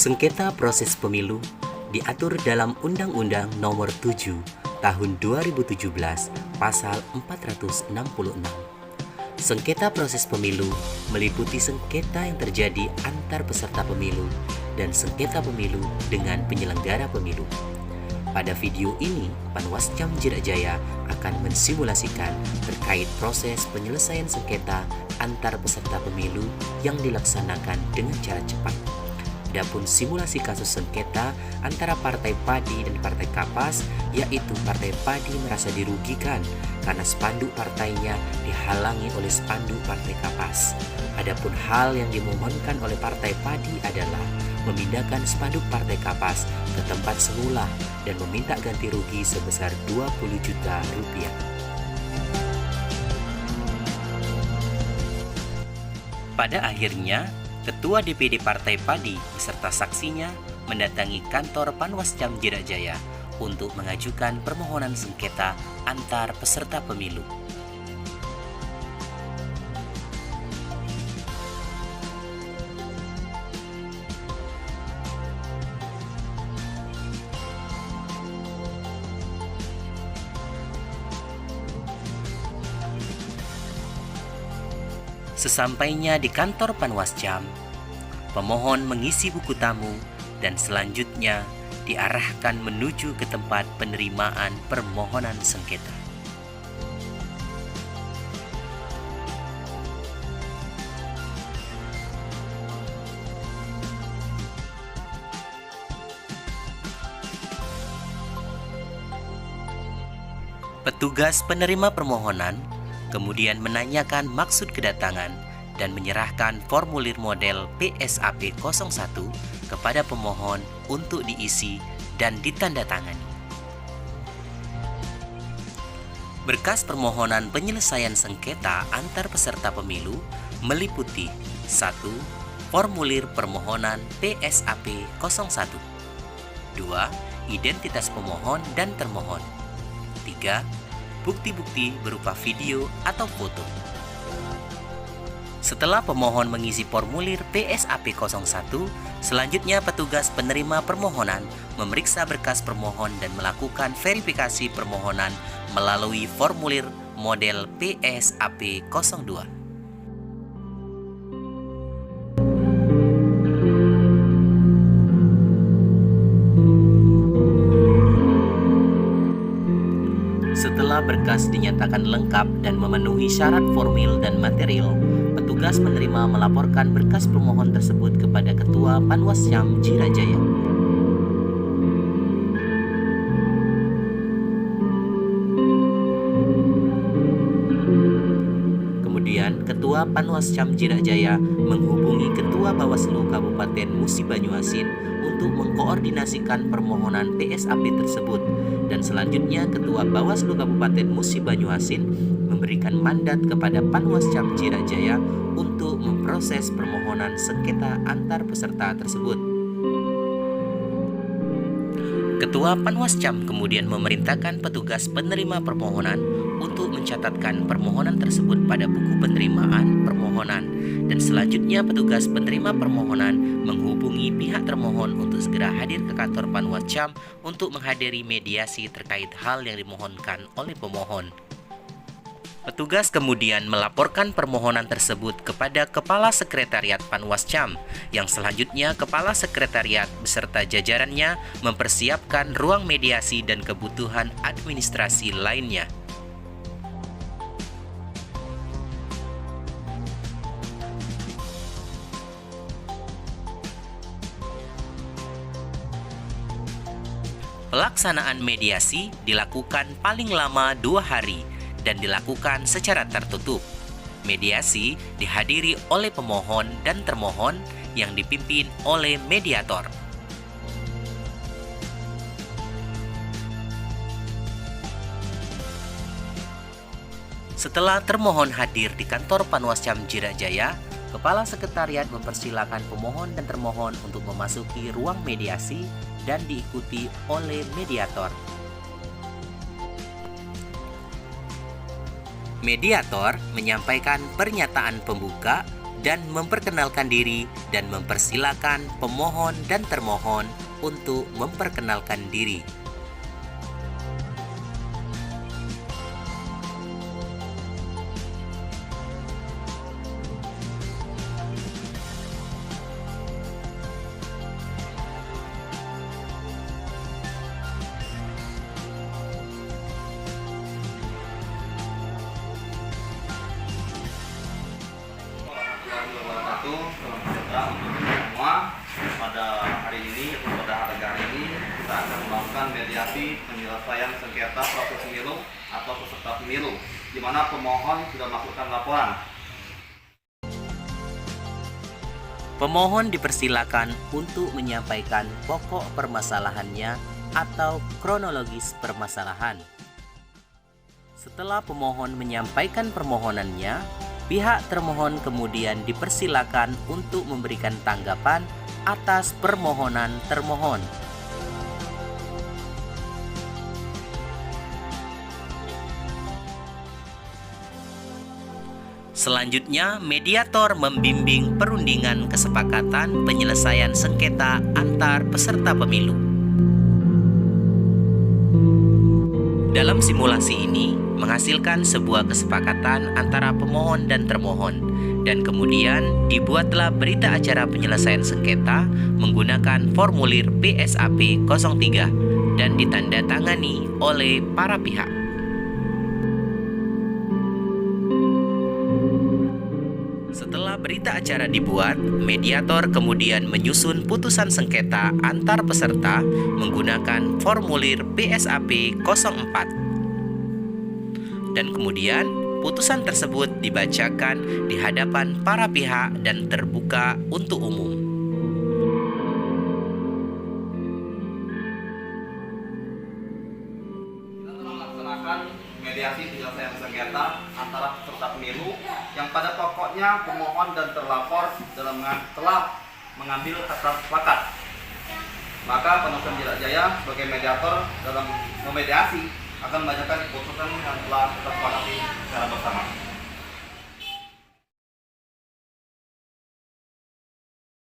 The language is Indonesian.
Sengketa proses pemilu diatur dalam Undang-Undang Nomor 7 Tahun 2017 Pasal 466. Sengketa proses pemilu meliputi sengketa yang terjadi antar peserta pemilu dan sengketa pemilu dengan penyelenggara pemilu. Pada video ini, Panwascam Jirajaya akan mensimulasikan terkait proses penyelesaian sengketa antar peserta pemilu yang dilaksanakan dengan cara cepat. Adapun simulasi kasus sengketa antara Partai Padi dan Partai Kapas, yaitu Partai Padi merasa dirugikan karena spanduk partainya dihalangi oleh spanduk Partai Kapas. Adapun hal yang dimohonkan oleh Partai Padi adalah memindahkan spanduk Partai Kapas ke tempat semula dan meminta ganti rugi sebesar 20 juta rupiah. Pada akhirnya, Ketua DPD Partai Padi beserta saksinya mendatangi kantor Panwascam Jirajaya untuk mengajukan permohonan sengketa antar peserta pemilu. Sesampainya di kantor Panwascam, pemohon mengisi buku tamu dan selanjutnya diarahkan menuju ke tempat penerimaan permohonan sengketa. Petugas penerima permohonan kemudian menanyakan maksud kedatangan dan menyerahkan formulir model PSAP 01 kepada pemohon untuk diisi dan ditandatangani. Berkas permohonan penyelesaian sengketa antar peserta pemilu meliputi 1. Formulir permohonan PSAP 01, 2. Identitas pemohon dan termohon, 3. Bukti-bukti berupa video atau foto. Setelah pemohon mengisi formulir PSAP 01, selanjutnya petugas penerima permohonan memeriksa berkas permohon dan melakukan verifikasi permohonan melalui formulir model PSAP 02. Setelah berkas dinyatakan lengkap dan memenuhi syarat formil dan material, petugas penerima melaporkan berkas pemohon tersebut kepada Ketua Panwascam Jirajaya. Kemudian, Ketua Panwascam Jirajaya menghubungi Ketua Bawaslu Kabupaten Musi Banyuasin untuk mengkoordinasikan permohonan PSAP tersebut, dan selanjutnya Ketua Bawaslu Kabupaten Musi Banyuasin memberikan mandat kepada Panwascam Jirajaya untuk memproses permohonan sengketa antar peserta tersebut. Ketua Panwascam kemudian memerintahkan petugas penerima permohonan untuk mencatatkan permohonan tersebut pada buku penerimaan permohonan, dan selanjutnya petugas penerima permohonan menghubungi pihak termohon untuk segera hadir ke kantor Panwascam untuk menghadiri mediasi terkait hal yang dimohonkan oleh pemohon. Petugas kemudian melaporkan permohonan tersebut kepada Kepala Sekretariat Panwascam, yang selanjutnya Kepala Sekretariat beserta jajarannya mempersiapkan ruang mediasi dan kebutuhan administrasi lainnya. Pelaksanaan mediasi dilakukan paling lama 2 hari dan dilakukan secara tertutup. Mediasi dihadiri oleh pemohon dan termohon yang dipimpin oleh mediator. Setelah termohon hadir di kantor Panwascam Jirajaya, Kepala Sekretariat mempersilakan pemohon dan termohon untuk memasuki ruang mediasi dan diikuti oleh mediator. Mediator menyampaikan pernyataan pembuka dan memperkenalkan diri dan mempersilakan pemohon dan termohon untuk memperkenalkan diri. Salam sejahtera untuk semua. Pada hari ini, atau pada harga hari ini, kita akan melakukan mediasi penyelesaian sengketa proses pemilu atau peserta pemilu, di mana pemohon sudah melakukan laporan. Pemohon dipersilakan untuk menyampaikan pokok permasalahannya atau kronologis permasalahan. Setelah pemohon menyampaikan permohonannya, pihak termohon kemudian dipersilakan untuk memberikan tanggapan atas permohonan termohon. Selanjutnya, mediator membimbing perundingan kesepakatan penyelesaian sengketa antar peserta pemilu. Dalam simulasi ini, menghasilkan sebuah kesepakatan antara pemohon dan termohon, dan kemudian dibuatlah berita acara penyelesaian sengketa menggunakan formulir PSAP 03 dan ditandatangani oleh para pihak. Setelah berita acara dibuat, mediator kemudian menyusun putusan sengketa antar peserta menggunakan formulir PSAP 04. Dan kemudian putusan tersebut dibacakan di hadapan para pihak dan terbuka untuk umum. Kita telah melaksanakan mediasi penyelesaian sengketa antara peserta pemilu yang pada pokoknya pemohon dan terlapor telah mengambil kata sepakat. Maka penuntut Jaya sebagai mediator dalam memediasi akan membacakan keputusan yang telah kita sepakati secara bersama.